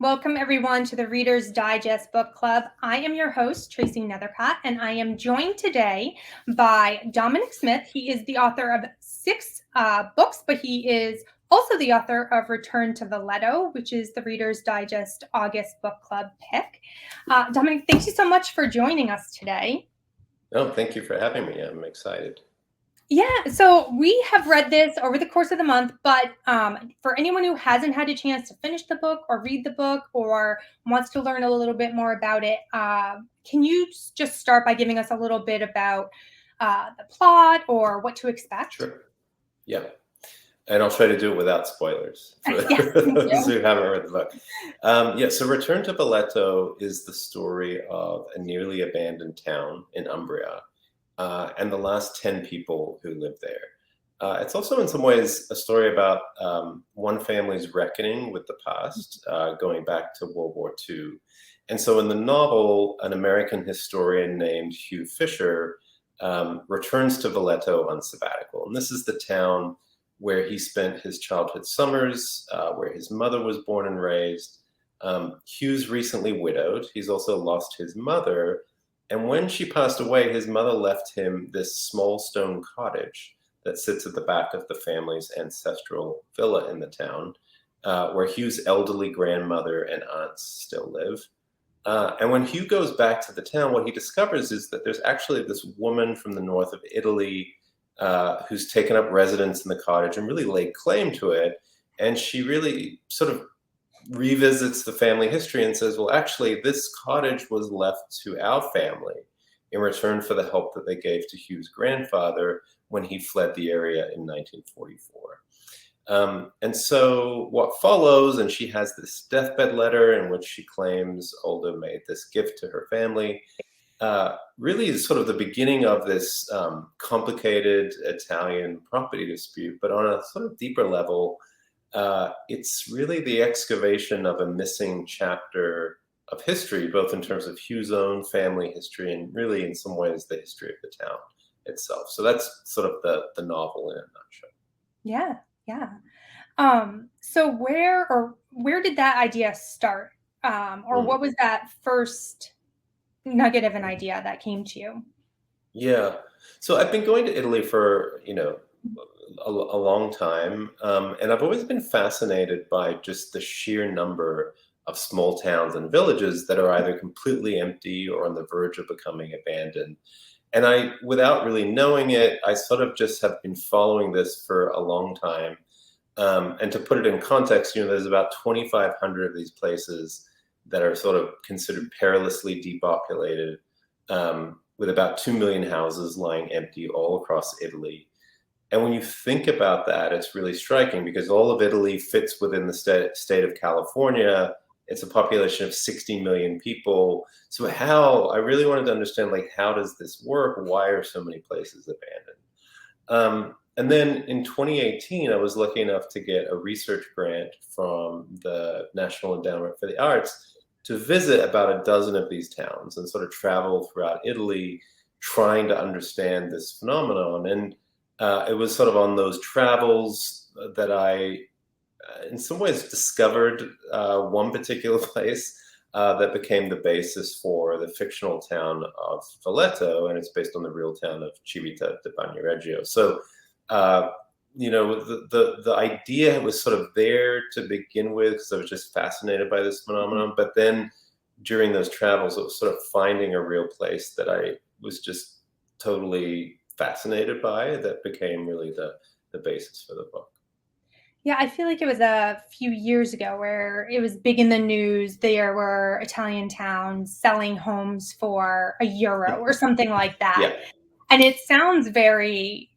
Welcome, everyone, to the Reader's Digest Book Club. I am your host, Tracey Neithercott, and I am joined today by Dominic Smith. He is the author of 6 books, but he is also the author of Return to Valetto, which is the Reader's Digest August Book Club pick. Dominic, thank you so much for joining us today. Oh, thank you for having me. I'm excited. Yeah, so we have read this over the course of the month, but for anyone who hasn't had a chance to finish the book or read the book or wants to learn a little bit more about it, can you just start by giving us a little bit about the plot or what to expect? Sure. Yeah. And I'll try to do it without spoilers for Yes, those who haven't read the book. So Return to Falletto is the story of a nearly abandoned town in Umbria and the last 10 people who live there. It's also in some ways a story about one family's reckoning with the past, going back to World War II. And so in the novel, an American historian named Hugh Fisher returns to Valetto on sabbatical. And this is the town where he spent his childhood summers, where his mother was born and raised. Hugh's recently widowed. He's also lost his mother. And when she passed away, his mother left him this small stone cottage that sits at the back of the family's ancestral villa in the town, where Hugh's elderly grandmother and aunts still live. And when Hugh goes back to the town, what he discovers is that there's actually this woman from the north of Italy who's taken up residence in the cottage and really laid claim to it. And she really sort of revisits the family history and says, well, actually, this cottage was left to our family in return for the help that they gave to Hugh's grandfather when he fled the area in 1944. And so what follows, and she has this deathbed letter in which she claims Olga made this gift to her family, really is sort of the beginning of this complicated Italian property dispute. But on a sort of deeper level, it's really the excavation of a missing chapter of history, both in terms of Hugh's own family history and really in some ways the history of the town itself. So that's sort of the novel in a nutshell. Yeah. So where did that idea start? What was that first nugget of an idea that came to you? Yeah. So I've been going to Italy for, a long time. And I've always been fascinated by just the sheer number of small towns and villages that are either completely empty or on the verge of becoming abandoned. And I, without really knowing it, I sort of just have been following this for a long time. And to put it in context, there's about 2,500 of these places that are sort of considered perilously depopulated, with about 2 million houses lying empty all across Italy. And when you think about that, it's really striking because all of Italy fits within the state of California. It's a population of 60 million people. So I really wanted to understand, how does this work? Why are so many places abandoned? And then in 2018, I was lucky enough to get a research grant from the National Endowment for the Arts to visit about a dozen of these towns and sort of travel throughout Italy trying to understand this phenomenon. And it was sort of on those travels that I, in some ways, discovered one particular place that became the basis for the fictional town of Falletto, and it's based on the real town of Civita di Bagnoregio. So, the idea was sort of there to begin with because I was just fascinated by this phenomenon. But then during those travels, it was sort of finding a real place that I was just totally fascinated by that became really the basis for the book. Yeah, I feel like it was a few years ago where it was big in the news. There were Italian towns selling homes for €1 or something like that. Yeah. And it sounds very,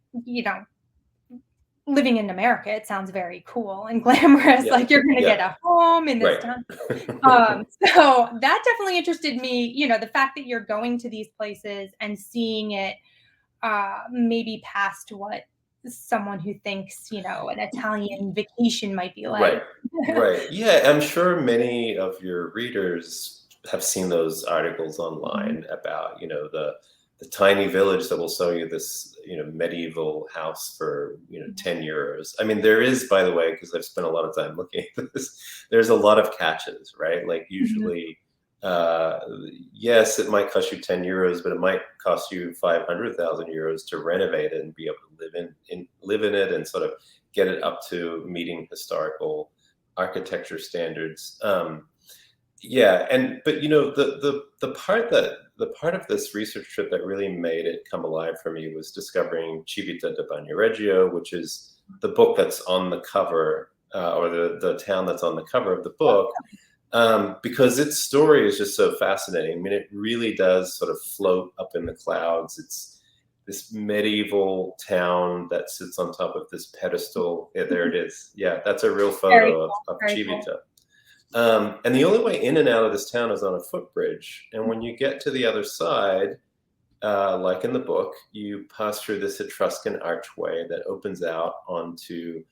living in America, it sounds very cool and glamorous. Yeah. Like you're going to get a home in this town. So that definitely interested me, the fact that you're going to these places and seeing it maybe past what someone who thinks, an Italian vacation might be like. Right. Yeah, I'm sure many of your readers have seen those articles online about, the tiny village that will sell you this, medieval house for, 10 euros. I mean, there is, by the way, because I've spent a lot of time looking at this, there's a lot of catches, right? Like usually, yes, it might cost you 10 euros, but it might cost you 500,000 euros to renovate it and be able to live in it and sort of get it up to meeting historical architecture standards. But the part of this research trip that really made it come alive for me was discovering Civita de Bagnoregio, which is the book that's on the cover, or the town that's on the cover of the book, because its story is just so fascinating. I mean, it really does sort of float up in the clouds. It's this medieval town that sits on top of this pedestal. Yeah, there it is. Yeah, that's a real photo of Civita. And the only way in and out of this town is on a footbridge. And when you get to the other side, like in the book, you pass through this Etruscan archway that opens out onto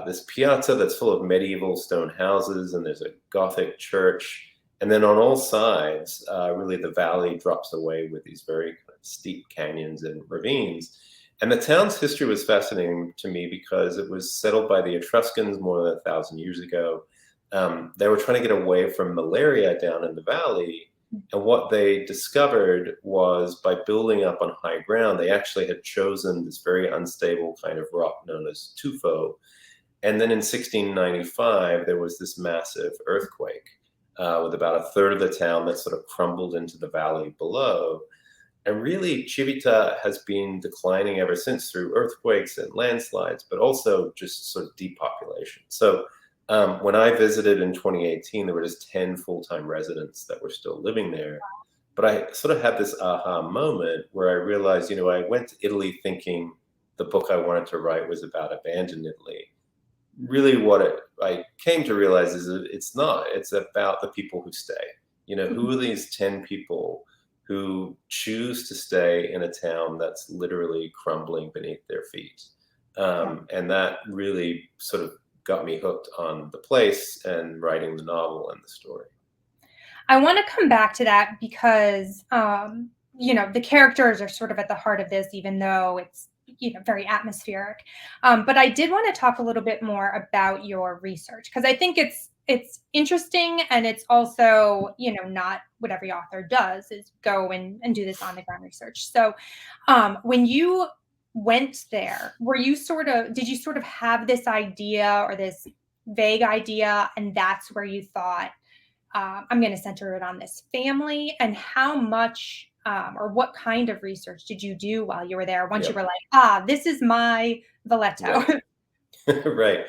this piazza that's full of medieval stone houses, and there's a Gothic church. And then on all sides, really the valley drops away with these very kind of steep canyons and ravines. And the town's history was fascinating to me because it was settled by the Etruscans more than 1,000 years ago. They were trying to get away from malaria down in the valley. And what they discovered was by building up on high ground, they actually had chosen this very unstable kind of rock known as tuffo. And then in 1695, there was this massive earthquake with about a third of the town that sort of crumbled into the valley below. And really, Civita has been declining ever since through earthquakes and landslides, but also just sort of depopulation. So when I visited in 2018, there were just 10 full-time residents that were still living there. But I sort of had this aha moment where I realized, I went to Italy thinking the book I wanted to write was about abandoned Italy. Really I came to realize is it's not. It's about the people who stay. Who are these 10 people who choose to stay in a town that's literally crumbling beneath their feet? And that really sort of got me hooked on the place and writing the novel and the story. I want to come back to that because, the characters are sort of at the heart of this, even though it's, very atmospheric. But I did want to talk a little bit more about your research because I think it's interesting, and it's also, not what every author does is go and do this on the ground research. So when you went there, did you sort of have this idea or this vague idea, and that's where you thought, I'm going to center it on this family? And how much or what kind of research did you do while you were there once you were like, this is my Valetto? Right.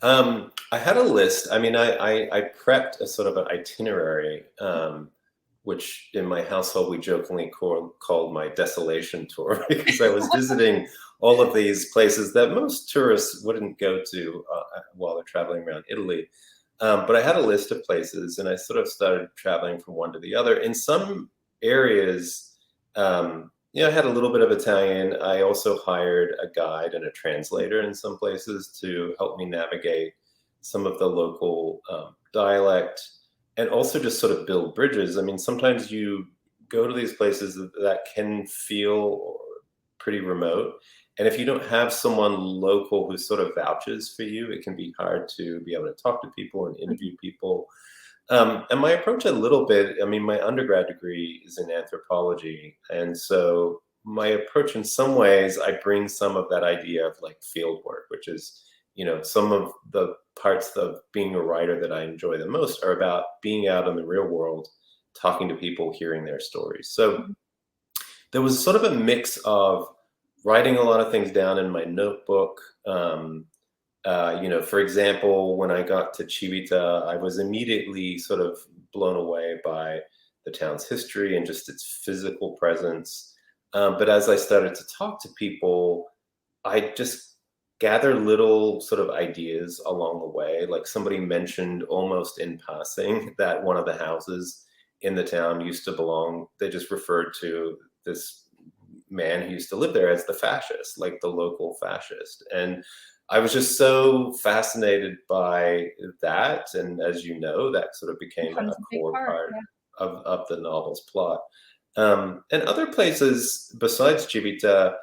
I had a list. I mean, I prepped a sort of an itinerary, which in my household we jokingly called my desolation tour, because I was visiting all of these places that most tourists wouldn't go to while they're traveling around Italy. But I had a list of places, and I sort of started traveling from one to the other. In some areas, I had a little bit of Italian. I also hired a guide and a translator in some places to help me navigate some of the local dialect, and also just sort of build bridges. I mean, sometimes you go to these places that can feel pretty remote. And if you don't have someone local who sort of vouches for you, it can be hard to be able to talk to people and interview people. And my approach a little bit, I mean, my undergrad degree is in anthropology. And so my approach in some ways, I bring some of that idea of like field work, which is, some of the parts of being a writer that I enjoy the most are about being out in the real world, talking to people, hearing their stories. So there was sort of a mix of writing a lot of things down in my notebook. For example, when I got to Civita, I was immediately sort of blown away by the town's history and just its physical presence. But as I started to talk to people, I just gathered little sort of ideas along the way. Like somebody mentioned almost in passing that one of the houses in the town used to belong, they just referred to this man who used to live there as the fascist, like the local fascist. And I was just so fascinated by that. And as you know, that sort of became a core part of the novel's plot. And other places besides Civita,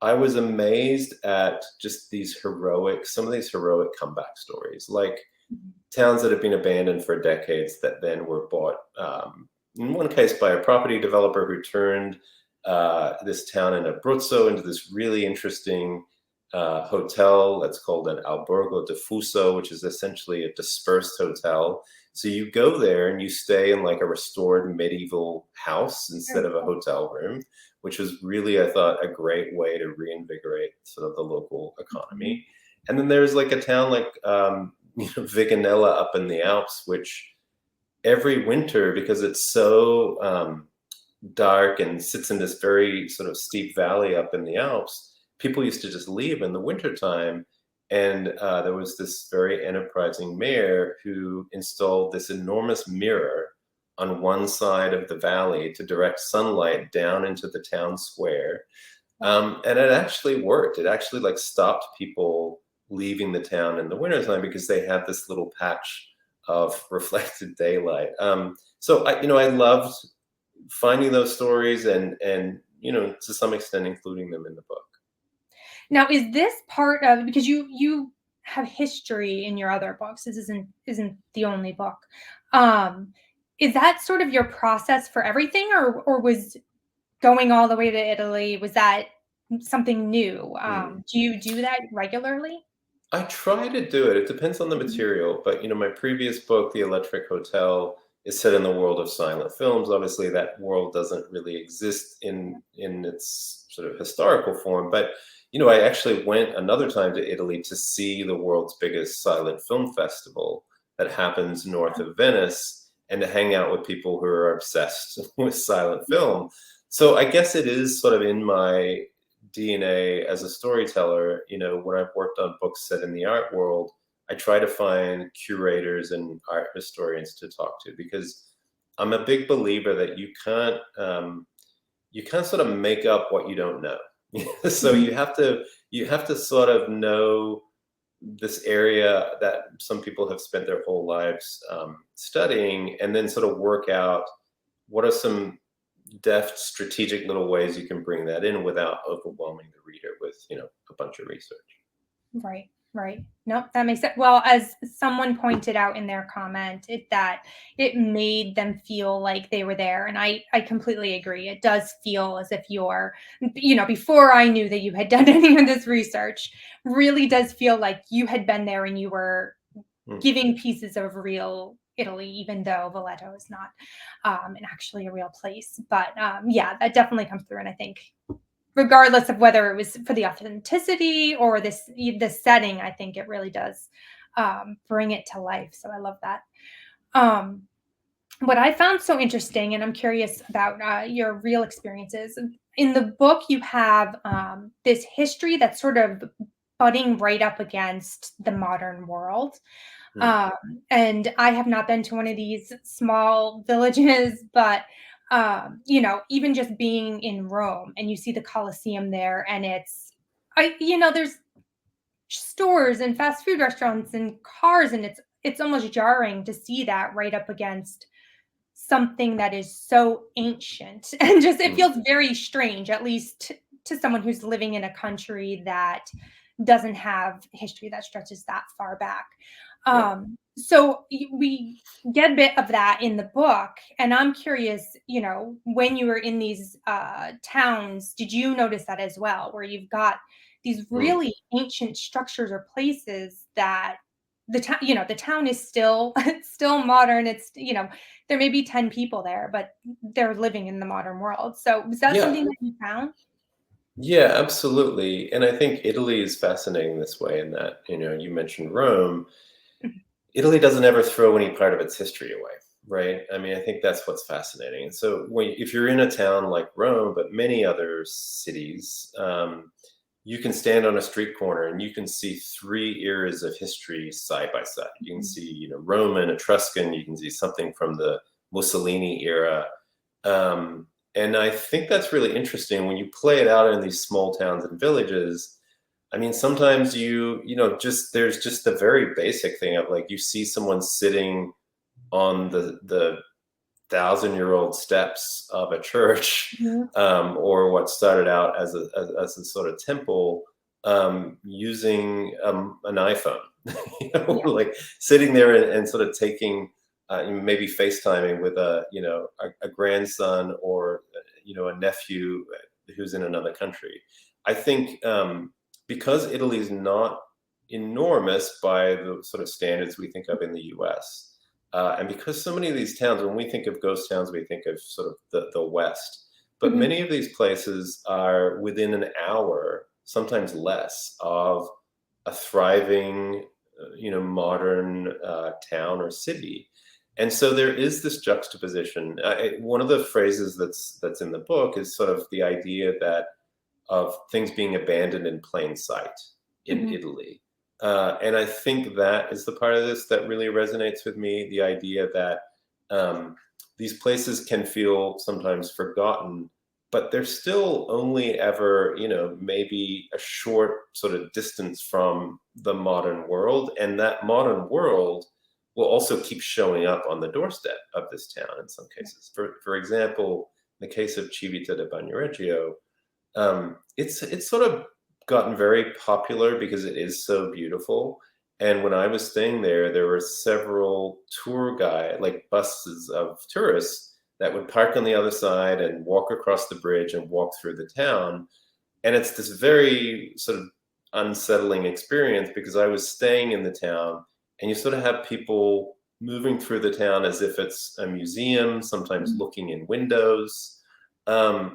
I was amazed at just some of these heroic comeback stories, like towns that have been abandoned for decades that then were bought, in one case by a property developer who turned this town in Abruzzo into this really interesting hotel that's called an albergo diffuso, which is essentially a dispersed hotel. So you go there and you stay in like a restored medieval house instead of a hotel room, which was really, I thought, a great way to reinvigorate sort of the local economy. And then there's like a town like Viganella up in the Alps, which every winter, because it's so dark and sits in this very sort of steep valley up in the Alps, people used to just leave in the wintertime. And there was this very enterprising mayor who installed this enormous mirror on one side of the valley to direct sunlight down into the town square. And it actually worked. It actually like stopped people leaving the town in the wintertime because they had this little patch of reflected daylight. So I loved finding those stories and to some extent including them in the book. Now, is this part of, because you have history in your other books? This isn't the only book. Is that sort of your process for everything, or was going all the way to Italy, was that something new? Do you do that regularly? I try to do it. It depends on the material, but my previous book, The Electric Hotel, is set in the world of silent films. Obviously, that world doesn't really exist in its sort of historical form, but I actually went another time to Italy to see the world's biggest silent film festival that happens north of Venice and to hang out with people who are obsessed with silent film. So I guess it is sort of in my DNA as a storyteller. When I've worked on books set in the art world, I try to find curators and art historians to talk to, because I'm a big believer that you can't sort of make up what you don't know. So you have to sort of know this area that some people have spent their whole lives studying, and then sort of work out what are some deft, strategic little ways you can bring that in without overwhelming the reader with a bunch of research. Right. Nope, that makes sense. Well, as someone pointed out in their comment, that it made them feel like they were there. And I completely agree. It does feel as if you're, before I knew that you had done any of this research, really does feel like you had been there and you were giving pieces of real Italy, even though Valetto is not actually a real place. But yeah, that definitely comes through. And I think regardless of whether it was for the authenticity or the setting, I think it really does bring it to life. So I love that. What I found so interesting, and I'm curious about your real experiences. In the book, you have this history that's sort of butting right up against the modern world. And I have not been to one of these small villages, but even just being in Rome and you see the Colosseum there, and there's stores and fast food restaurants and cars, and it's almost jarring to see that right up against something that is so ancient, and just it feels very strange, at least to someone who's living in a country that doesn't have history that stretches that far back. So we get a bit of that in the book, and I'm curious, when you were in these towns, did you notice that as well, where you've got these really ancient structures or places that the town is still it's still modern. It's there may be 10 people there, but they're living in the modern world. So was that something that you found? Yeah, absolutely. And I think Italy is fascinating this way, in that, you mentioned Rome. Italy doesn't ever throw any part of its history away, right? I mean, I think that's what's fascinating. And so if you're in a town like Rome, but many other cities, you can stand on a street corner and you can see three eras of history side by side. You can see, Roman, Etruscan, you can see something from the Mussolini era. And I think that's really interesting when you play it out in these small towns and villages. I mean, sometimes there's just the very basic thing of like, you see someone sitting on the 1,000-year-old steps of a church, Mhm. or what started out as a sort of temple, using an iPhone, Yeah. like sitting there and sort of taking, maybe FaceTiming with a grandson, or a nephew who's in another country. I think, because Italy is not enormous by the sort of standards we think of in the U.S. And because so many of these towns, when we think of ghost towns, we think of sort of the West. But Mhm. many of these places are within an hour, sometimes less, of a thriving, modern town or city. And so there is this juxtaposition. One of the phrases that's in the book is sort of the idea that of things being abandoned in plain sight in Mhm. Italy. And I think that is the part of this that really resonates with me, the idea that, these places can feel sometimes forgotten, but they're still only ever, maybe a short sort of distance from the modern world. And that modern world will also keep showing up on the doorstep of this town in some cases. For example, in the case of Civita de Bagnoregio, it's sort of gotten very popular because it is so beautiful. And when I was staying there, there were several tour guide, like buses of tourists that would park on the other side and walk across the bridge and walk through the town. And it's this very sort of unsettling experience, because I was staying in the town, and you sort of have people moving through the town as if it's a museum, sometimes Mhm. looking in windows.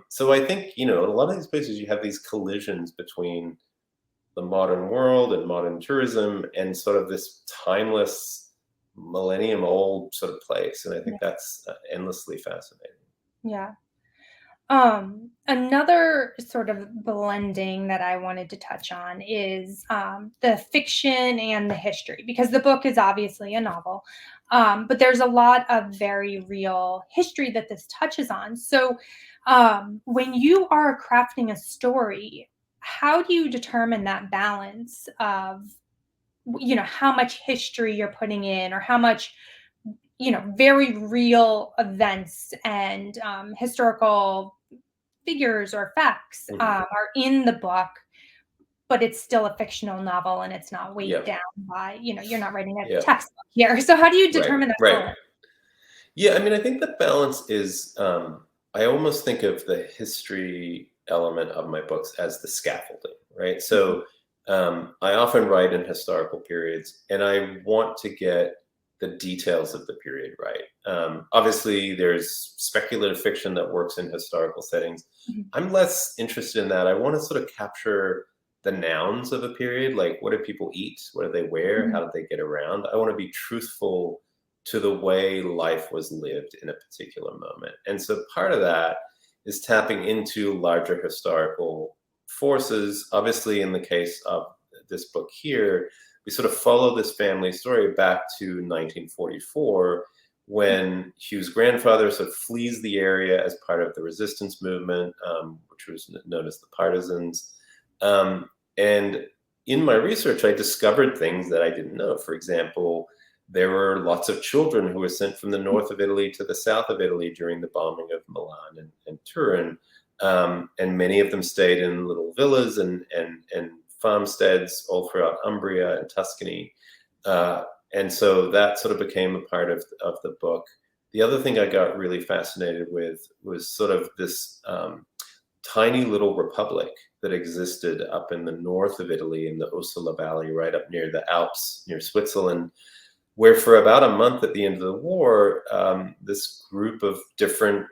So I think, in a lot of these places, you have these collisions between the modern world and modern tourism and sort of this timeless, millennium old sort of place. And I think Yeah. that's endlessly fascinating. Yeah. Another sort of blending that I wanted to touch on is the fiction and the history, because the book is obviously a novel, but there's a lot of very real history that this touches on. So, when you are crafting a story, how do you determine that balance of, how much history you're putting in, or how much, very real events and historical figures or facts Mhm. are in the book, but it's still a fictional novel and it's not weighed Yeah. down by, you're not writing a Yeah. textbook here. So how do you Right. determine that Right. balance? Yeah, I mean, I think the balance is, I almost think of the history element of my books as the scaffolding, right? Mhm. So, I often write in historical periods, and I want to get the details of the period right. Obviously, there's speculative fiction that works in historical settings. Mhm. I'm less interested in that. I want to sort of capture the nouns of a period, like what do people eat? What do they wear? Mhm. How did they get around? I want to be truthful to the way life was lived in a particular moment. And so part of that is tapping into larger historical forces. Obviously, in the case of this book here, we sort of follow this family story back to 1944, when Hugh's grandfather sort of flees the area as part of the resistance movement, which was known as the Partisans. Um, and in my research, I discovered things that I didn't know. For example, there were lots of children who were sent from the north of Italy to the south of Italy during the bombing of Milan and Turin. And many of them stayed in little villas and farmsteads all throughout Umbria and Tuscany. Uh, and so that sort of became a part of the book. The other thing I got really fascinated with was sort of this, tiny little republic that existed up in the north of Italy in the Ossola Valley, right up near the Alps, near Switzerland, where for about a month at the end of the war, this group of different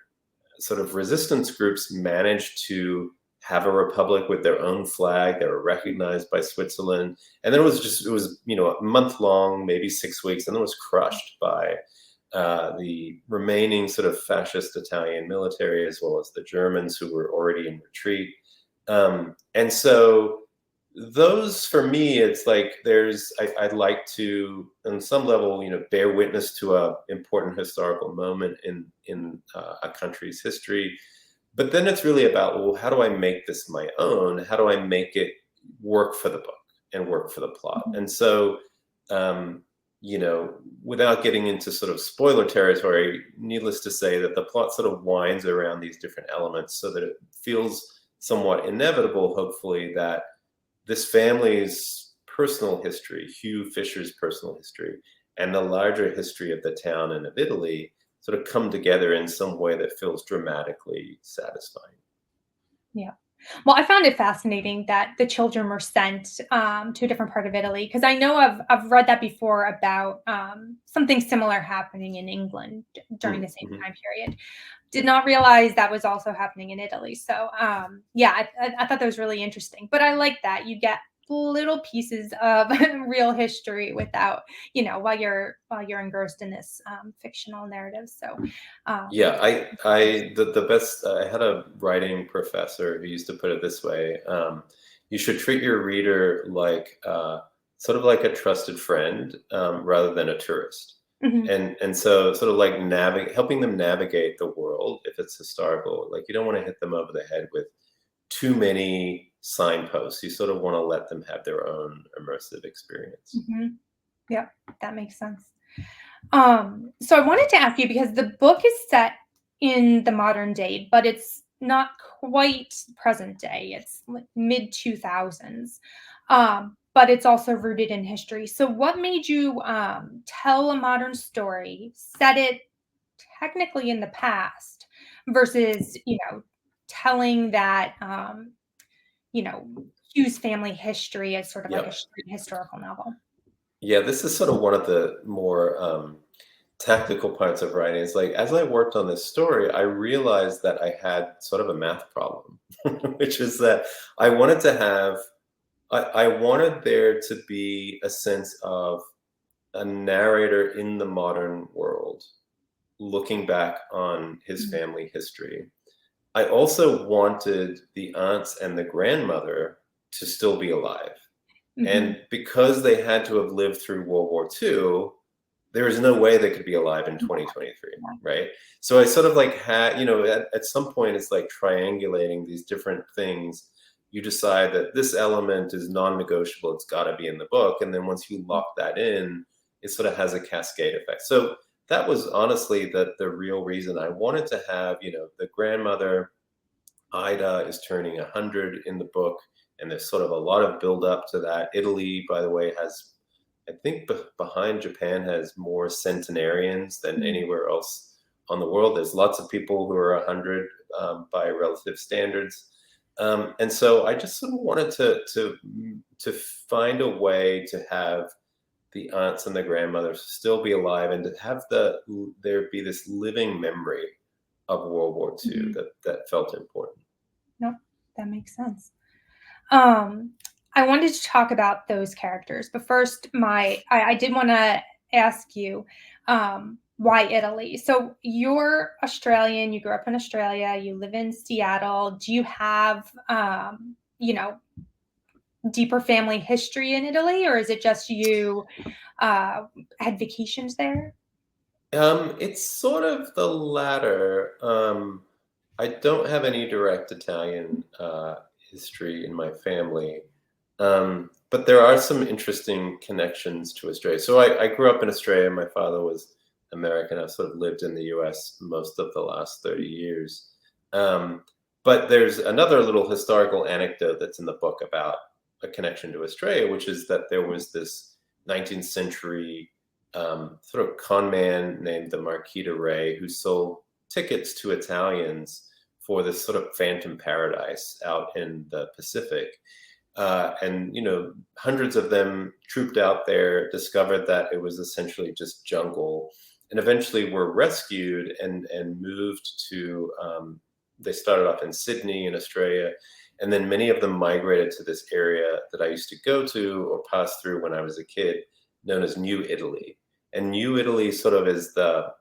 sort of resistance groups managed to have a republic with their own flag. They were recognized by Switzerland. And then it was, a month long, maybe 6 weeks, and then it was crushed by the remaining sort of fascist Italian military, as well as the Germans who were already in retreat. And so those, for me, it's like I'd like to, on some level, bear witness to a important historical moment in a country's history. But then it's really about, well, how do I make this my own? How do I make it work for the book and work for the plot? Mhm. And so, um, without getting into sort of spoiler territory, needless to say that the plot sort of winds around these different elements so that it feels somewhat inevitable, hopefully, that this family's personal history, Hugh Fisher's personal history, and the larger history of the town and of Italy sort of come together in some way that feels dramatically satisfying. Yeah. Well, I found it fascinating that the children were sent to a different part of Italy, because I know I've read that before about something similar happening in England during the same Mm-hmm. time period. Did not realize that was also happening in Italy. So yeah, I thought that was really interesting. But I like that you get little pieces of real history without, while you're engrossed in this fictional narrative. So Yeah, the best. I had a writing professor who used to put it this way: you should treat your reader like sort of like a trusted friend rather than a tourist. mhm, And so sort of like helping them navigate the world if it's historical. Like you don't want to hit them over the head with too many signposts. You sort of want to let them have their own immersive experience. mhm. Yeah, that makes sense. So I wanted to ask you, because the book is set in the modern day, but it's not quite present day. It's like mid 2000s. But it's also rooted in history. So what made you tell a modern story, set it technically in the past, versus, telling that you know, Hugh's family history as sort of like a Yep. straight historical novel? Yeah, this is sort of one of the more tactical parts of writing. Is like as I worked on this story, I realized that I had sort of a math problem, which is that I wanted to have, I wanted there to be a sense of a narrator in the modern world looking back on his family history. I also wanted the aunts and the grandmother to still be alive. Mm-hmm. And because they had to have lived through World War II, there is no way they could be alive in 2023, right? So I sort of like had, at some point it's like triangulating these different things. You decide that this element is non-negotiable, it's got to be in the book. And then once you lock that in, it sort of has a cascade effect. So that was honestly the real reason I wanted to have, the grandmother Ida is turning 100 in the book, and there's sort of a lot of build up to that. Italy, by the way, has, I think, behind Japan, has more centenarians than anywhere else on the world. There's lots of people who are 100 by relative standards. And so I just sort of wanted to find a way to have the aunts and the grandmothers still be alive and to have there be this living memory of World War II Mm-hmm. that felt important. No, that makes sense. Um, I wanted to talk about those characters, but first, I did want to ask you, why Italy? So you're Australian. You grew up in Australia. You live in Seattle. Do you have, deeper family history in Italy, or is it just you uh, had vacations there? It's sort of the latter. I don't have any direct Italian history in my family, but there are some interesting connections to Australia. So I grew up in Australia. My father was American. I've sort of lived in the U.S. most of the last 30 years. Um, but there's another little historical anecdote that's in the book about a connection to Australia, which is that there was this 19th century sort of con man named the Marquis de Ray, who sold tickets to Italians for this sort of phantom paradise out in the Pacific. And hundreds of them trooped out there, discovered that it was essentially just jungle, and eventually were rescued and moved to. They started off in Sydney in Australia, and then many of them migrated to this area that I used to go to or pass through when I was a kid, known as New Italy. And New Italy sort of is the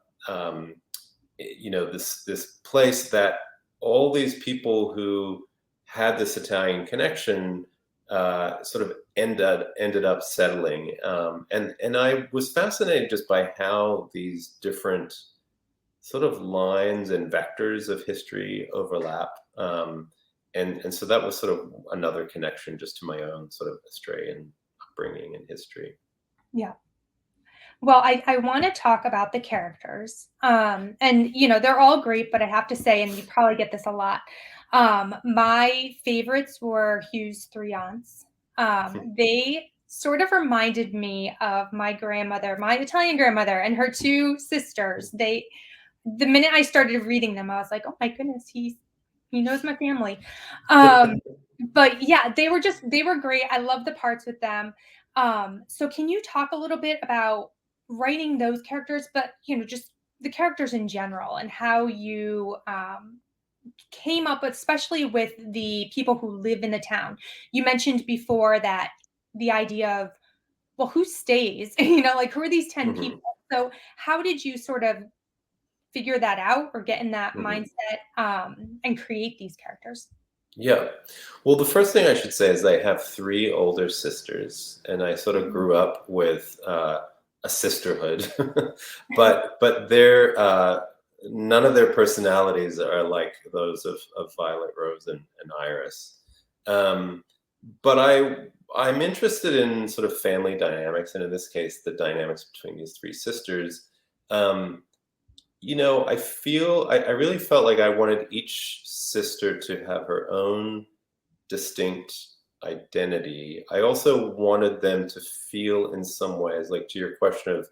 this place that all these people who had this Italian connection sort of ended up settling. And I was fascinated just by how these different sort of lines and vectors of history overlap. And so that was sort of another connection just to my own sort of Australian upbringing and history. Yeah. Well, I want to talk about the characters. And they're all great, but I have to say, and you probably get this a lot. My favorites were Hugh's three aunts. They sort of reminded me of my grandmother, my Italian grandmother, and her two sisters. The minute I started reading them, I was like, oh my goodness, he knows my family. But yeah, they were great. I love the parts with them. So can you talk a little bit about writing those characters, but just the characters in general and how you came up, especially with the people who live in the town. You mentioned before that the idea of, well, who stays? Like who are these 10 Hmm. people? So how did you sort of figure that out or get in that Hmm. mindset and create these characters? Yeah. Well, the first thing I should say is I have three older sisters, and I sort of Mhm. grew up with a sisterhood, but they're none of their personalities are like those of Violet, Rose, and Iris. Um, but I'm interested in sort of family dynamics, and in this case, the dynamics between these three sisters. Um, I really felt like I wanted each sister to have her own distinct identity. I also wanted them to feel in some ways, like to your question of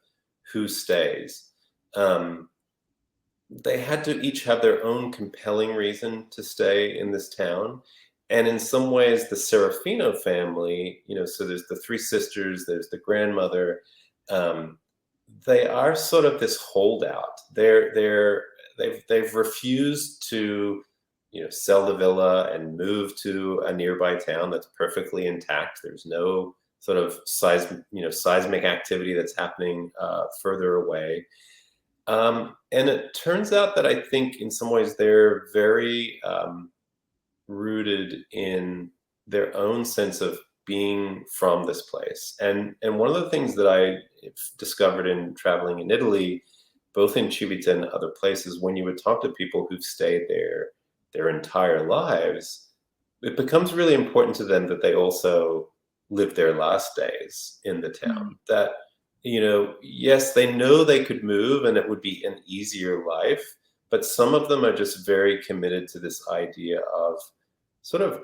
who stays, um, they had to each have their own compelling reason to stay in this town. And in some ways, the Serafino family, so there's the three sisters, there's the grandmother, um, they are sort of this holdout. They've refused to, sell the villa and move to a nearby town that's perfectly intact. There's no sort of seismic activity that's happening further away. And it turns out that I think in some ways they're very rooted in their own sense of being from this place. And one of the things that I discovered in traveling in Italy, both in Civita and other places, when you would talk to people who've stayed there their entire lives, it becomes really important to them that they also live their last days in the Mhm. town. That, yes, they know they could move and it would be an easier life, but some of them are just very committed to this idea of sort of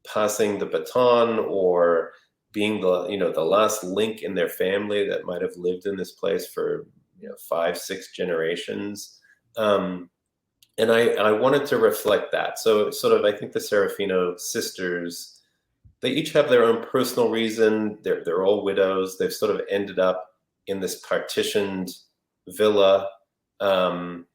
passing the baton or being the last link in their family that might have lived in this place for 5, 6 generations. And I wanted to reflect that. So sort of I think the Serafino sisters, they each have their own personal reason. They're all widows. They've sort of ended up in this partitioned villa. Um,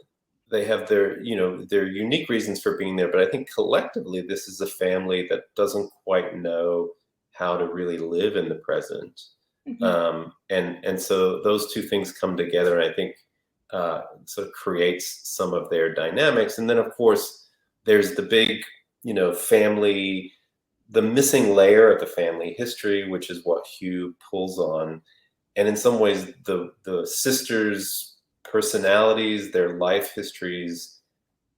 they have their unique reasons for being there, but I think collectively this is a family that doesn't quite know how to really live in the present. Mhm. And so those two things come together, and I think sort of creates some of their dynamics. And then of course there's the big family, the missing layer of the family history, which is what Hugh pulls on. And in some ways, the sisters' personalities, their life histories,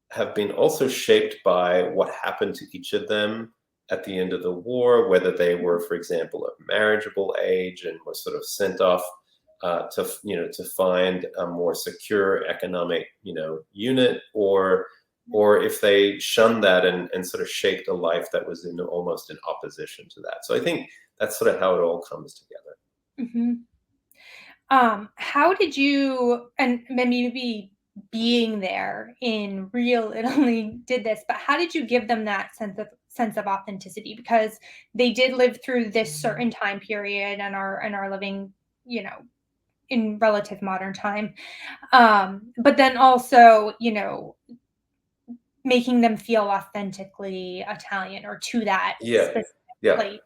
have been also shaped by what happened to each of them at the end of the war, whether they were, for example, of marriageable age and were sort of sent off to find a more secure economic unit, or if they shunned that and sort of shaped a life that was almost in opposition to that. So I think that's sort of how it all comes together. Mhm. How did you, and maybe being there in real Italy did this, but how did you give them that sense of authenticity? Because they did live through this certain time period and are living, you know, in relative modern time. But then also, making them feel authentically Italian or to that Yeah, specific yeah. place.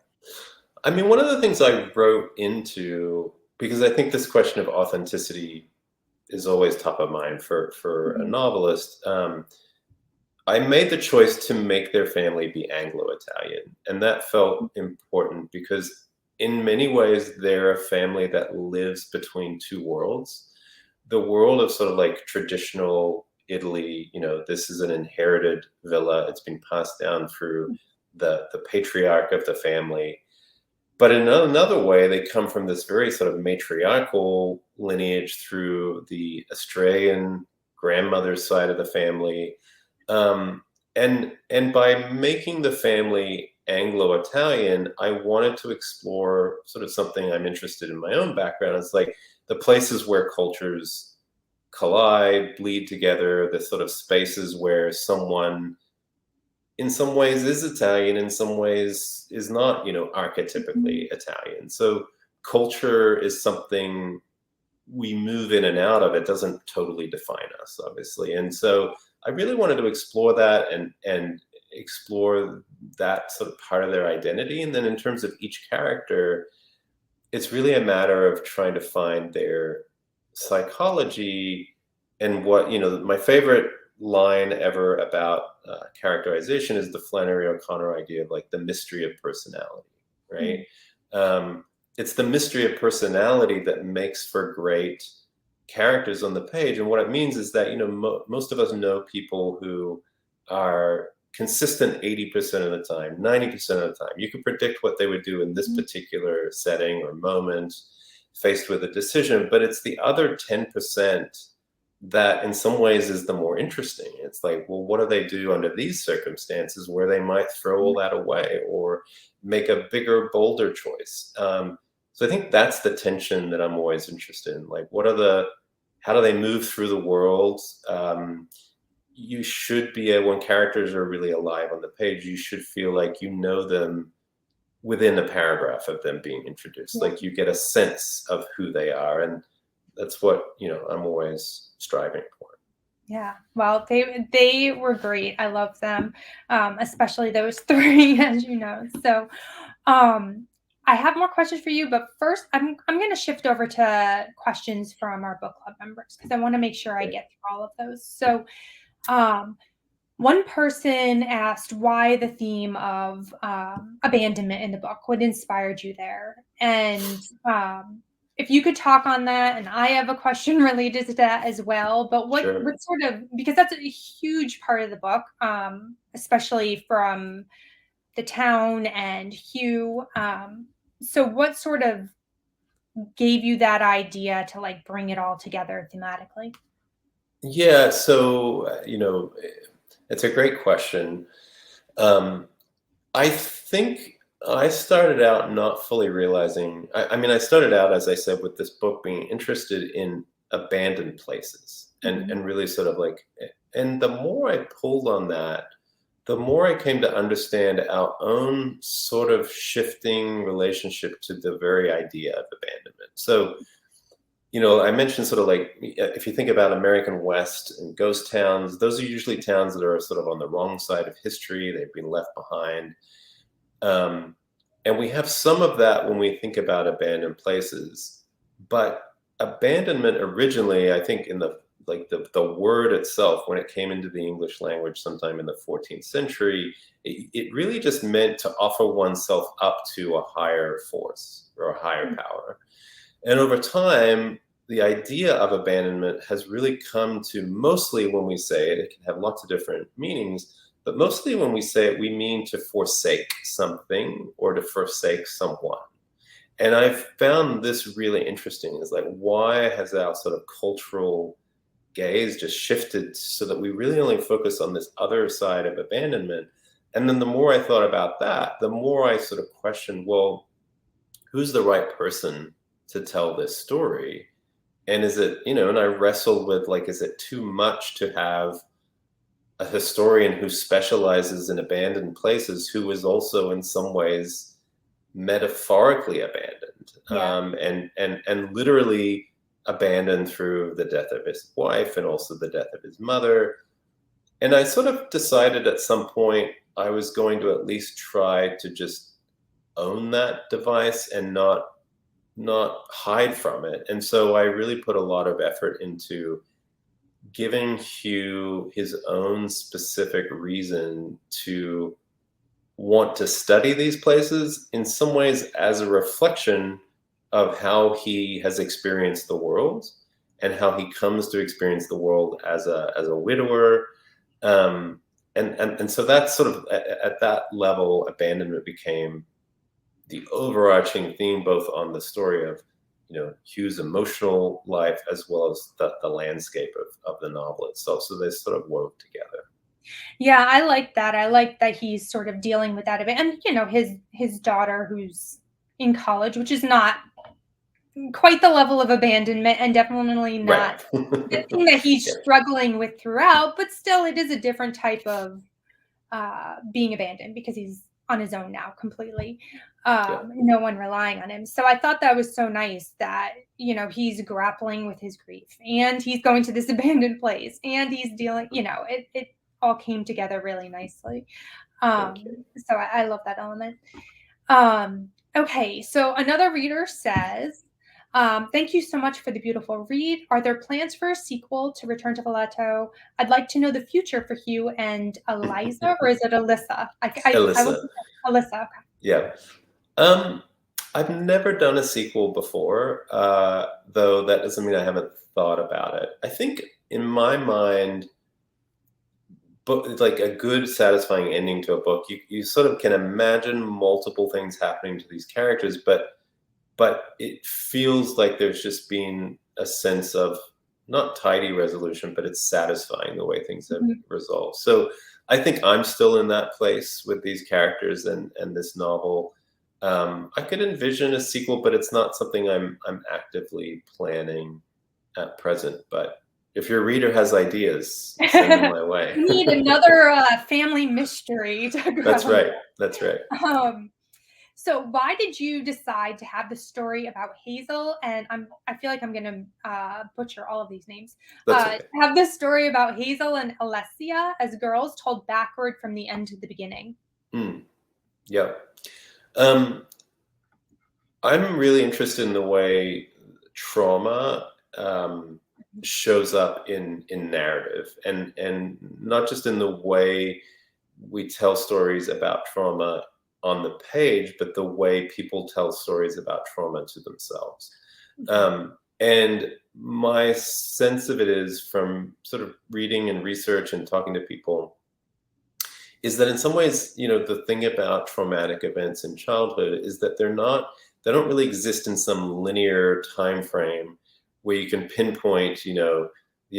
I mean, one of the things I wrote into, because I think this question of authenticity is always top of mind for a Mhm. novelist. I made the choice to make their family be Anglo-Italian, and that felt important because in many ways they're a family that lives between two worlds. The world of sort of like traditional Italy, this is an inherited villa. It's been passed down through the patriarch of the family. But in another way, they come from this very sort of matriarchal lineage through the Australian grandmother's side of the family. Um, and by making the family Anglo-Italian, I wanted to explore sort of something I'm interested in my own background. It's like the places where cultures collide, bleed together, the sort of spaces where someone in some ways is Italian, in some ways is not, archetypically Italian. So culture is something we move in and out of. It doesn't totally define us, obviously. And so I really wanted to explore that and explore that sort of part of their identity. And then in terms of each character, it's really a matter of trying to find their psychology and what, my favorite line ever about characterization is the Flannery O'Connor idea of like the mystery of personality, right? It's the mystery of personality that makes for great characters on the page. And what it means is that, most of us know people who are consistent 80% of the time, 90% of the time. You can predict what they would do in this particular setting or moment faced with a decision, but it's the other 10% that in some ways is the more interesting. It's like, well, what do they do under these circumstances where they might throw all that away or make a bigger, bolder choice? So I think that's the tension that I'm always interested in. Like, how do they move through the world? You should be able, when characters are really alive on the page, you should feel like you know them within a paragraph of them being introduced. Like you get a sense of who they are. And that's what, I'm always striving for. Yeah, well, they were great. I love them, especially those three, as you know. So, I have more questions for you, but first, I'm going to shift over to questions from our book club members because I want to make sure I get through all of those. So, one person asked why the theme of abandonment in the book, what inspired you there, and if you could talk on that, and I have a question related to that as well, but what sort of, because that's a huge part of the book, especially from the town and Hugh. So what sort of gave you that idea to like bring it all together thematically? Yeah, so, it's a great question. I think I started out not fully realizing, I started out, as I said, with this book being interested in abandoned places and really sort of like, and the more I pulled on that, the more I came to understand our own sort of shifting relationship to the very idea of abandonment. So, I mentioned sort of like, if you think about American West and ghost towns, those are usually towns that are sort of on the wrong side of history. They've been left behind. And we have some of that when we think about abandoned places. But abandonment originally, I think in the word itself, when it came into the English language sometime in the 14th century, it really just meant to offer oneself up to a higher force or a higher power. And over time, the idea of abandonment has really come to, mostly when we say it, it can have lots of different meanings, but mostly when we say it, we mean to forsake something or to forsake someone. And I've found this really interesting, is like, why has our sort of cultural gaze just shifted so that we really only focus on this other side of abandonment? And then the more I thought about that, the more I sort of questioned, well, who's the right person to tell this story? And is it, and I wrestled with like, is it too much to have a historian who specializes in abandoned places who is also in some ways metaphorically abandoned, and literally abandoned through the death of his wife and also the death of his mother. And I sort of decided at some point I was going to at least try to just own that device and not hide from it. And so I really put a lot of effort into giving Hugh his own specific reason to want to study these places, in some ways as a reflection of how he has experienced the world and how he comes to experience the world as a widower. And so that's sort of, at that level, abandonment became the overarching theme, both on the story of, Hugh's emotional life as well as the landscape of the novel itself. So they sort of wove together. Yeah, I like that. I like that he's sort of dealing with that a bit. And his daughter who's in college, which is not quite the level of abandonment and definitely Right. not the thing that he's Yeah. struggling with throughout, but still it is a different type of being abandoned because he's on his own now completely. Yeah. No one relying on him. So I thought that was so nice that, he's grappling with his grief and he's going to this abandoned place and he's dealing, it all came together really nicely. Thank you. So I love that element. Okay, so another reader says, thank you so much for the beautiful read. Are there plans for a sequel to Return to Falletto? I'd like to know the future for Hugh and Eliza, or is it Alyssa? I Alyssa. wasn't Alyssa. Okay. Yeah. I've never done a sequel before, though that doesn't mean I haven't thought about it. I think in my mind, but like a good, satisfying ending to a book, you sort of can imagine multiple things happening to these characters, but it feels like there's just been a sense of not tidy resolution, but it's satisfying the way things have Mhm. resolved. So I think I'm still in that place with these characters and this novel. I could envision a sequel, but it's not something I'm actively planning at present. But if your reader has ideas, send them my way. We need another family mystery to That's grow. right. That's right. Um, So why did you decide to have the story about Hazel and I feel like I'm gonna butcher all of these names. That's okay. Have the story about Hazel and Alessia as girls told backward from the end to the beginning? Mm, yeah. Um, I'm really interested in the way trauma shows up in narrative, and not just in the way we tell stories about trauma on the page, but the way people tell stories about trauma to themselves. And my sense of it is, from sort of reading and research and talking to people, is that in some ways, the thing about traumatic events in childhood is that they don't really exist in some linear time frame where you can pinpoint, the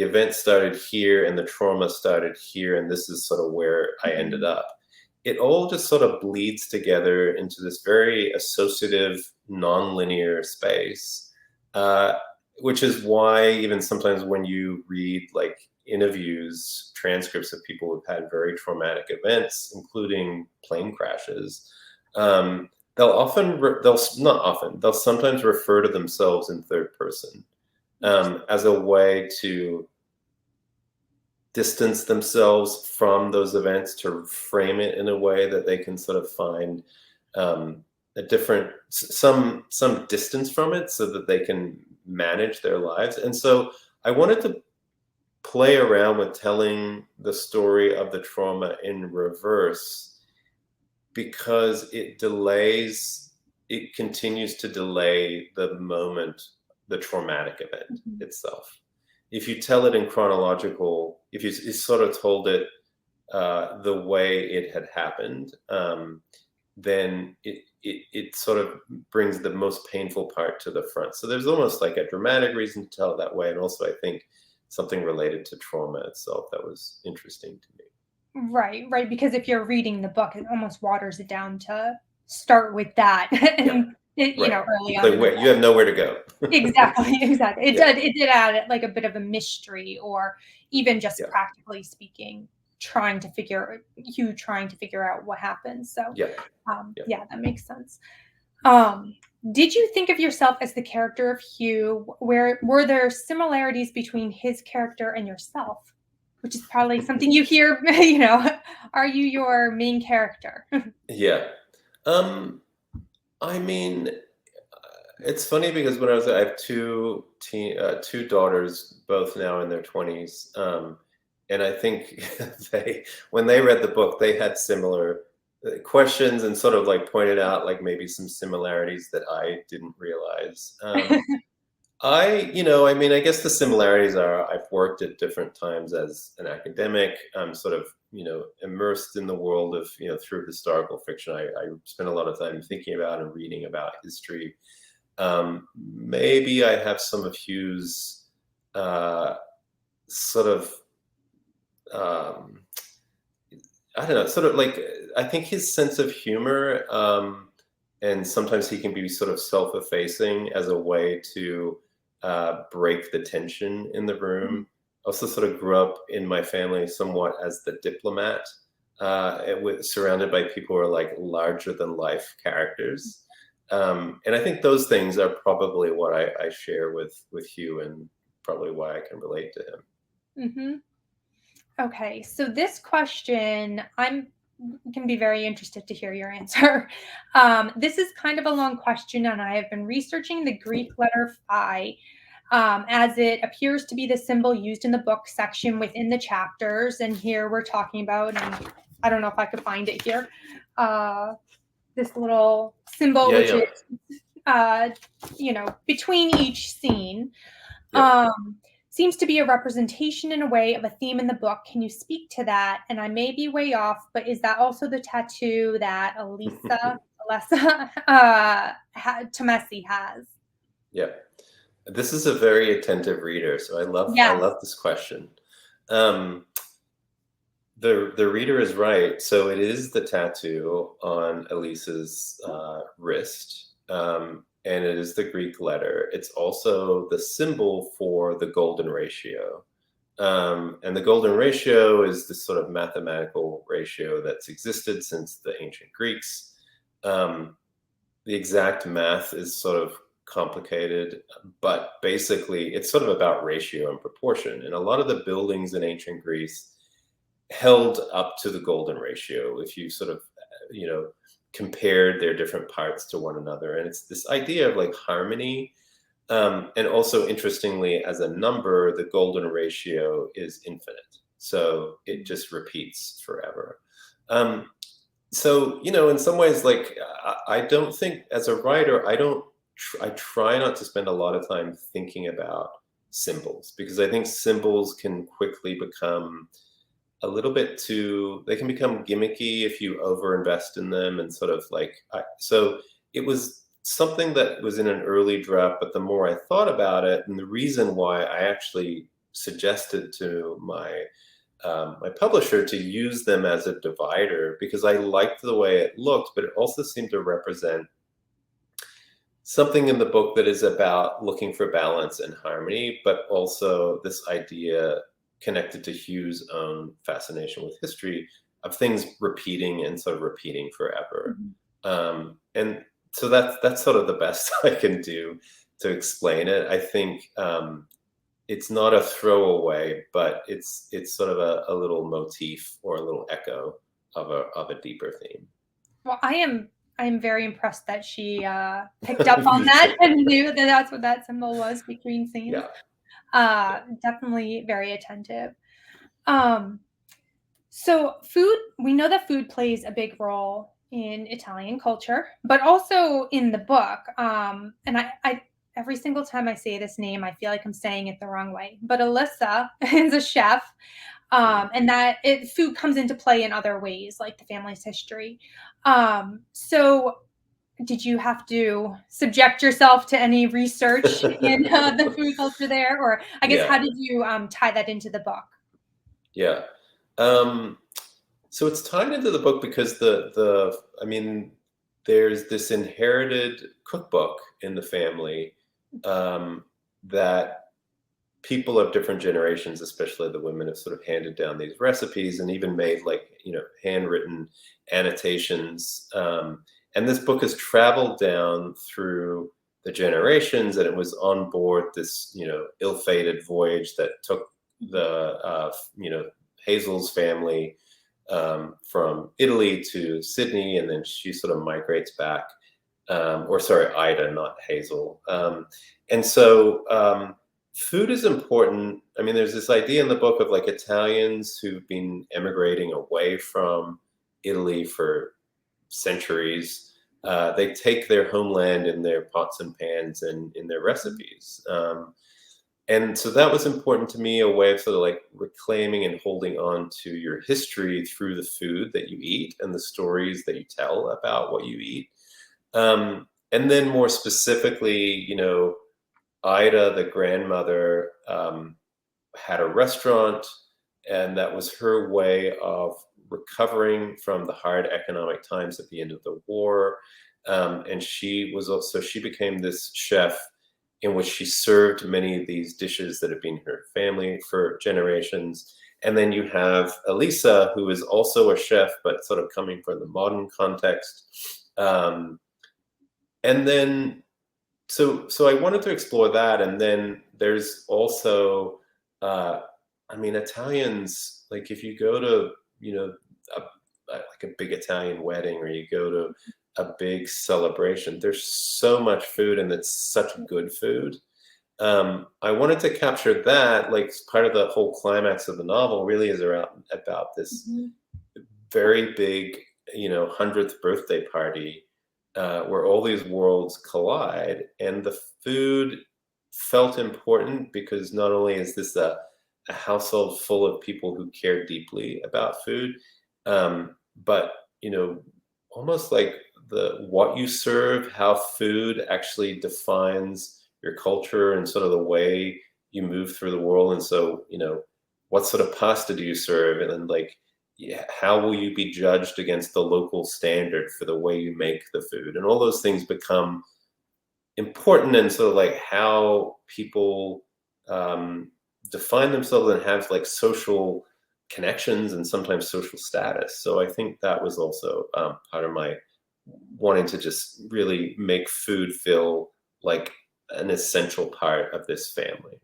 event started here and the trauma started here, and this is sort of where I ended Mhm. up. It all just sort of bleeds together into this very associative, non-linear space, uh, which is why even sometimes when you read like interviews, transcripts of people who've had very traumatic events, including plane crashes, they'll sometimes refer to themselves in third person as a way to distance themselves from those events, to frame it in a way that they can sort of find a different some distance from it so that they can manage their lives. And so I wanted to play around with telling the story of the trauma in reverse, because it continues to delay the moment, the traumatic event Mhm. itself. If you tell it in chronological, if you sort of told it the way it had happened, then it sort of brings the most painful part to the front. So there's almost like a dramatic reason to tell it that way, and also I think something related to trauma itself that was interesting to me. Right, right. Because if you're reading the book, it almost waters it down to start with that, Yeah, and right. early It's on like in the where you have nowhere to go. exactly, exactly. Yeah, It did add like a bit of a mystery, or even just yeah, practically speaking, trying to figure out what happened. So, yeah, yeah. yeah, that makes sense. Um, did you think of yourself as the character of Hugh? Where were there similarities between his character and yourself? Which is probably something you hear, are you your main character? Yeah. Um, I mean, it's funny because I have two daughters, both now in their 20s, and I think when they read the book, they had similar questions and sort of like pointed out like maybe some similarities that I didn't realize. I mean, I guess the similarities are I've worked at different times as an academic, sort of, immersed in the world of, through historical fiction. I spend a lot of time thinking about and reading about history. Maybe I have some of Hugh's sort of, I don't know, sort of like, I think his sense of humor, and sometimes he can be sort of self-effacing as a way to break the tension in the room. I also sort of grew up in my family somewhat as the diplomat, surrounded by people who are like larger than life characters. And I think those things are probably what I share with Hugh, and probably why I can relate to him. Mm-hmm. Okay, so this question, I'm can be very interested to hear your answer. This is kind of a long question, and I have been researching the Greek letter phi, as it appears to be the symbol used in the book section within the chapters. And here we're talking about, and I don't know if I could find it here, this little symbol, which is, between each scene. Yeah. Seems to be a representation in a way of a theme in the book. Can you speak to that? And I may be way off, but is that also the tattoo that Alessa Tomasi has? Yeah. This is a very attentive reader, so I Yes. love this question. The reader is right. So it is the tattoo on Elisa's wrist, and it is the Greek letter. It's also the symbol for the golden ratio. And the golden ratio is this sort of mathematical ratio that's existed since the ancient Greeks. The exact math is sort of complicated, but basically it's sort of about ratio and proportion. And a lot of the buildings in ancient Greece held up to the golden ratio if you sort of, compared their different parts to one another. And it's this idea of like harmony. And also, interestingly, as a number, the golden ratio is infinite. So it just repeats forever. So, in some ways, like, I don't think as a writer, I try not to spend a lot of time thinking about symbols, because I think symbols can quickly become a little bit they can become gimmicky if you overinvest in them, and sort of like, so it was something that was in an early draft, but the more I thought about it, and the reason why I actually suggested to my publisher to use them as a divider, because I liked the way it looked, but it also seemed to represent something in the book that is about looking for balance and harmony, but also this idea connected to Hugh's own fascination with history of things repeating and sort of repeating forever. And so that's sort of the best I can do to explain it. I think it's not a throwaway, but it's sort of a little motif or a little echo of a deeper theme. Well, I am very impressed that she picked up on that and knew that that's what that symbol was between scenes. Yeah. Definitely very attentive. So food, we know that food plays a big role in Italian culture, but also in the book. And I every single time I say this name, I feel like I'm saying it the wrong way. But Alyssa is a chef, and that food comes into play in other ways, like the family's history. So did you have to subject yourself to any research in the food culture there? Or I guess, how did you tie that into the book? Yeah. So it's tied into the book because there's this inherited cookbook in the family that people of different generations, especially the women, have sort of handed down these recipes and even made handwritten annotations. And this book has traveled down through the generations, and it was on board this, ill-fated voyage that took the, Hazel's family from Italy to Sydney, and then she sort of migrates back, Ida, not Hazel. And so food is important. I mean, there's this idea in the book of like Italians who've been emigrating away from Italy for centuries. They take their homeland in their pots and pans and in their recipes. And so that was important to me, a way of sort of like reclaiming and holding on to your history through the food that you eat and the stories that you tell about what you eat. And then more specifically, Ida, the grandmother, had a restaurant, and that was her way of recovering from the hard economic times at the end of the war. And she became this chef in which she served many of these dishes that have been in her family for generations. And then you have Elisa, who is also a chef, but sort of coming from the modern context. And then, so I wanted to explore that. And then there's also, Italians, like if you go to, like a big Italian wedding, or you go to a big celebration, there's so much food, and it's such good food. I wanted to capture that, like part of the whole climax of the novel really is about this very big, 100th birthday party, where all these worlds collide, and the food felt important because not only is this a household full of people who care deeply about food, but almost like what you serve, how food actually defines your culture and sort of the way you move through the world. And so, what sort of pasta do you serve? And then like, how will you be judged against the local standard for the way you make the food? And all those things become important, and sort of like how people define themselves and have like social connections and sometimes social status. So I think that was also part of my wanting to just really make food feel like an essential part of this family.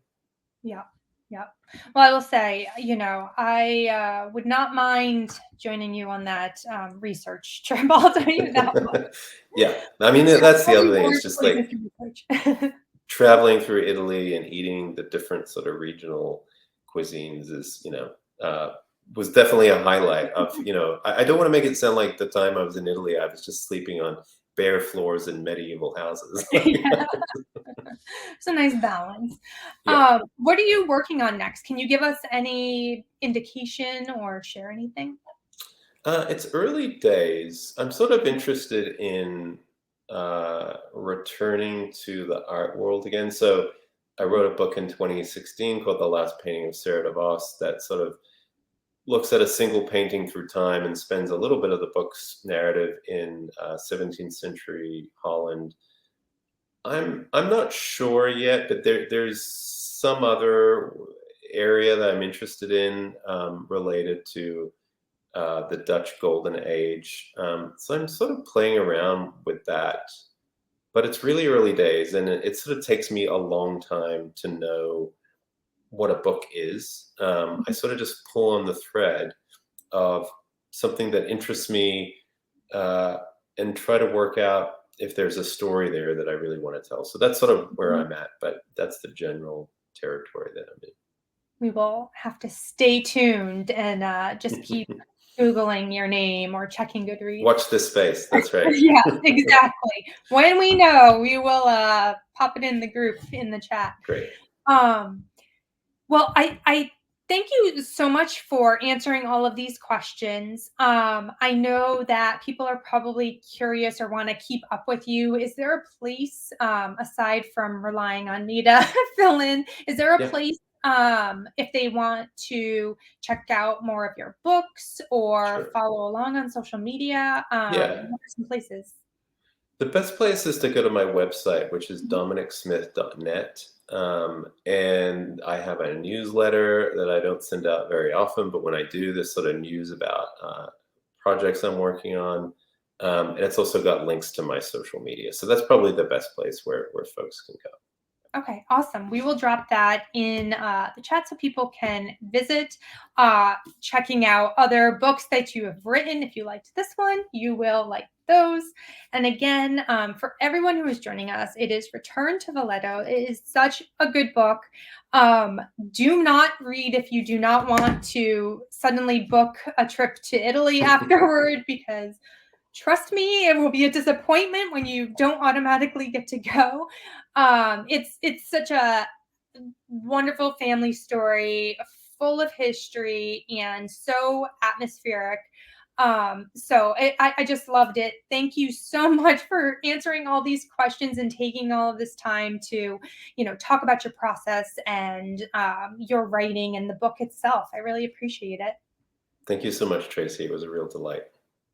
Yeah. Yeah. Well, I will say, I would not mind joining you on that research trip. I'll tell you that much. Yeah. I mean, that's the other thing. It's just like research. traveling through Italy and eating the different sort of regional cuisines is, was definitely a highlight of, I don't want to make it sound like the time I was in Italy, I was just sleeping on bare floors in medieval houses. Yeah. It's a nice balance. Yeah. What are you working on next? Can you give us any indication or share anything? It's early days. I'm sort of interested in returning to the art world again. So I wrote a book in 2016 called The Last Painting of Seraphino that sort of looks at a single painting through time and spends a little bit of the book's narrative in 17th century Holland. I'm not sure yet, but there's some other area that I'm interested in related to the Dutch Golden Age. So I'm sort of playing around with that, but it's really early days, and it sort of takes me a long time to know what a book is. I sort of just pull on the thread of something that interests me and try to work out if there's a story there that I really want to tell. So that's sort of where I'm at, but that's the general territory that I'm in. We will have to stay tuned and just keep Googling your name or checking Goodreads. Watch this space. That's right. Yeah, exactly. When we know, we will pop it in the group in the chat. Great. Well, I thank you so much for answering all of these questions. I know that people are probably curious or want to keep up with you. Is there a place, aside from relying on me to fill in, is there a place if they want to check out more of your books or follow along on social media? What are some places? The best place is to go to my website, which is dominicsmith.net. And I have a newsletter that I don't send out very often, but when I do, there's sort of news about projects I'm working on. And it's also got links to my social media. So that's probably the best place where folks can go. Okay, awesome. We will drop that in the chat so people can visit, checking out other books that you have written. If you liked this one, you will like those. And again, for everyone who is joining us, it is Return to Valetto. It is such a good book. Do not read if you do not want to suddenly book a trip to Italy afterward, because trust me, it will be a disappointment when you don't automatically get to go. It's such a wonderful family story, full of history and so atmospheric. So I just loved it. Thank you so much for answering all these questions and taking all of this time to, talk about your process and your writing and the book itself. I really appreciate it. Thank you so much, Tracy. It was a real delight.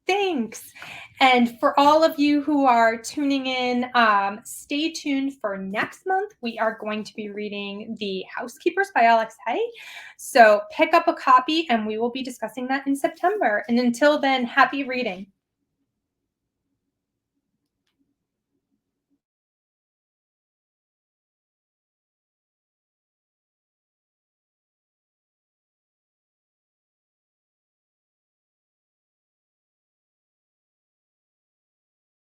Thanks. And for all of you who are tuning in, stay tuned for next month. We are going to be reading The Housekeepers by Alex Hay. So pick up a copy and we will be discussing that in September. And until then, happy reading.